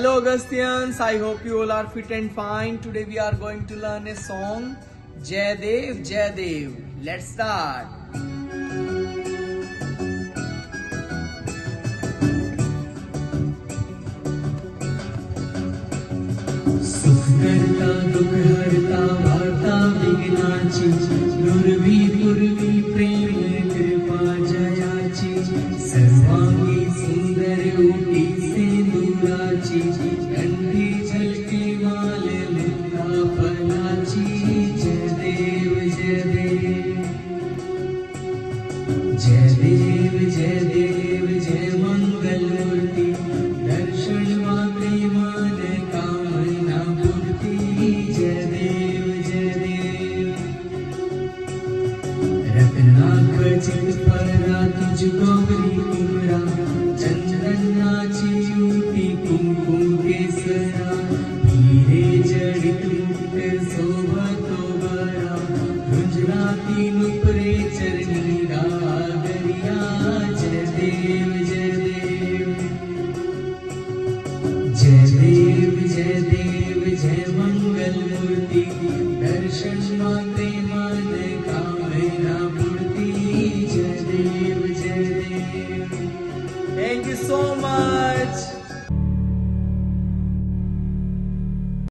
Hello Augustians, I hope you all are fit and fine. Today we are going to learn a song, Jai Dev, Jai Dev. Let's start. सुख करता दुख हरता वार्ता विघ्नाची दुर्वी पूर्वी प्रेम कृपा जयाची सर्वांगी सुंदर ओटी सिंदुराची कंठी झलके माल मुक्ता फलाची जय देव जय देव जय देव जय देव जय मंगल मूर्ति दर्शन मात्रे मान कामना पूर्ति जय देव जय देव रत्नाखचित परा तुझ गौरी कुमरा चंदनाची ऊटी कुमकुम केसरा हीरे जड़ित मुक्त शोभतो बरा गुजराती नुपुरे चरणी गागरिया जय देव जय देव जय देव जय देव जय मंगल मूर्ति दर्शन मात्रे मन कामना